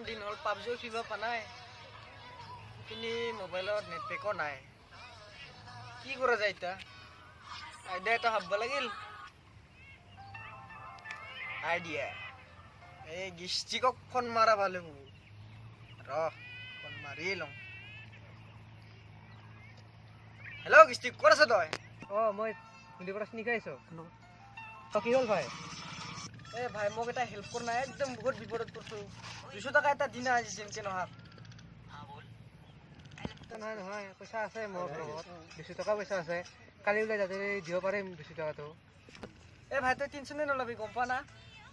দিন হ'ল পাবজিও খেলিব পৰা নাই কিন্তু মোবাইলত নেটপেকো নাই কি কৰা যায় এতিয়া আইডিয়া এটা ভাবব লাগিল আইডিয়া এই গিষ্টিকক ফোন মাৰা ভাল হ'ব ফোন মাৰি লওঁ হেল্ল' গিষ্টিক ক'ত আছ তই মই নদীৰ পৰা চিনি খাই আছোঁ কি হ'ল ভাই ভাই মোক এটা হেল্প কৰ নাই একদম বহুত বিপদত পৰিছোঁ 200 টকা এটা দিনা আজি যেনকে নহওক নহয় পইচা আছে মোৰ লগত 200 টকা পইচা আছে কালি ওলাই যাতে দিব পাৰিম 200 টকাটো ভাই তই টেনশ্যনে নলবি গম পা না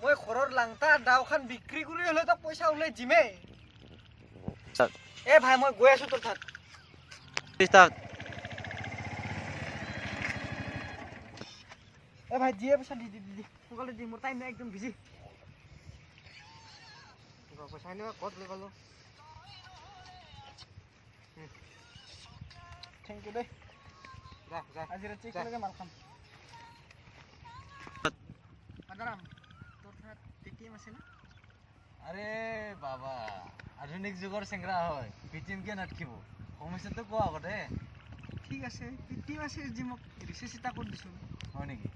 মই ঘৰৰ লাংটা দাওখান বিক্ৰী কৰি হ'লে তক পইচা ওলাই দিমে ভাই মই গৈ আছোঁ তোৰ তাত ভাই দিয়ে পইচা দি সোনকালে দি মোৰ টাইম নাই একদম বিজি পইচা আনিবা ক'ত লৈ গ'লো থেংক ইউ দেই আজি ৰাতি একেলগে মাল খাম আদাৰাম তোৰ তাত পেটিএম আছে না আৰে বাবা আধুনিক যুগৰ চেংৰা হয় পেটিএম কিয় নাথাকিব সমস্যাটো কোৱা আগতে ঠিক আছে পেটিএম আছে যি মোক ৰিচাৰ্জ এটা কৰি দিছোঁ হয় নেকি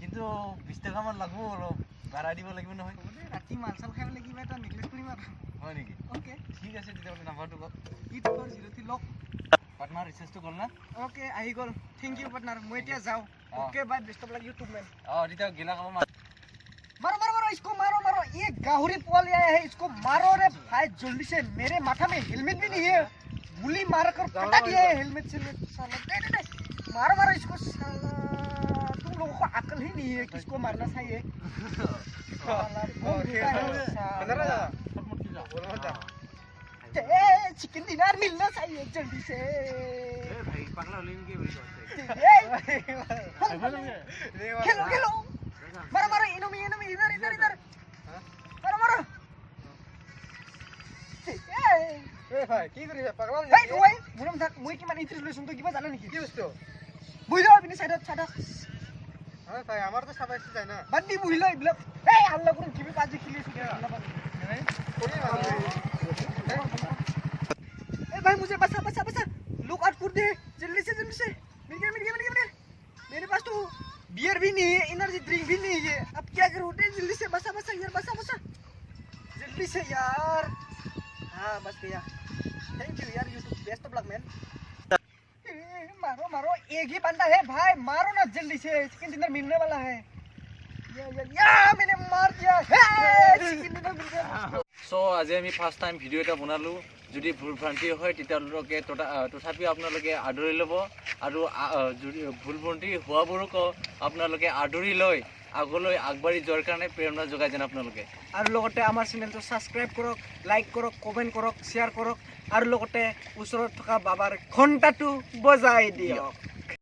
কিন্তু 20 টকামান লাগব অলপ ভাড়া দিব লাগিব নহয় ৰাতি মাল চাল খাই পেলাই কিবা এটা নেগলেক্ট কৰিম আৰু হয় নেকি অ'কে ঠিক আছে তেতিয়াহ'লে নাম্বাৰটো কওক ইটো কৰ 03 লক পাৰ্টনাৰ ৰিচাৰ্জটো গ'ল না অ'কে আহি গ'ল থেংক ইউ পাৰ্টনাৰ মই এতিয়া যাওঁ okay bye best of luck YouTube মেন তেতিয়া গিলা কাম मारो मारो मारो इसको मारो मारो ये गाहुरी पोल आया है इसको मारो रे भाई जल्दी से मेरे माथा में हेलमेट भी नहीं है गोली मार कर फटा दिया है हेलमेट से साला नहीं मारो मारो इसको साला तुम लोगों को अकल ही नहीं है किसको मारना चाहिए चिकन डिनर मिलना चाहिए जल्दी से भाई पगला लेंगे खेलो खेलो मारो मारो इनोमी इधर इधर इधर मारो मारो ভাই কি কৰিছা পাগলা ভাই ওই মুৰম থাক মই কিমান ইন্টারেস্ট লৈছো তই কিবা জানা নেকি কি বস্তু বুই যাও আপুনি সাইডত সাইডত হয় ভাই আমাৰতো চাবাইছে যায় না বাদ দি বুই লৈ ইবিলাক আল্লাহ কৰি কিবি বাজি খেলিছো भाई मुझे बसा बसा बसा लुक आउट फॉर दे जल्दी से मिल गया मेरे पास तो बियर भी नहीं है एनर्जी ड्रिंक भी नहीं है अब क्या करूं जल्दी से बसा यार बसा जल्दी से यार हाँ बस गया थैंक यू यार YouTube best of luck man मारो एक ही बंदा है भाई मारो ना जल्दी से चिकन डिनर मिलने वाला है या मैंने मार दिया चिकन डिनर मिल गया সো আজি আমি ফাৰ্ষ্ট টাইম ভিডিঅ' এটা বনালোঁ যদি ভুল ভ্ৰান্তি হয় তেতিয়ালৈকে তথাপিও আপোনালোকে আদৰি ল'ব আৰু যদি ভুল ভ্ৰান্তি হোৱাবোৰক আপোনালোকে আদৰি লৈ আগলৈ আগবাঢ়ি যোৱাৰ কাৰণে প্ৰেৰণা যোগাই যেন আপোনালোকে আৰু লগতে আমাৰ চেনেলটো ছাবস্ক্ৰাইব কৰক লাইক কৰক কমেণ্ট কৰক শ্বেয়াৰ কৰক আৰু লগতে ওচৰত থকা বাবাৰ ঘণ্টাটো বজাই দিয়ক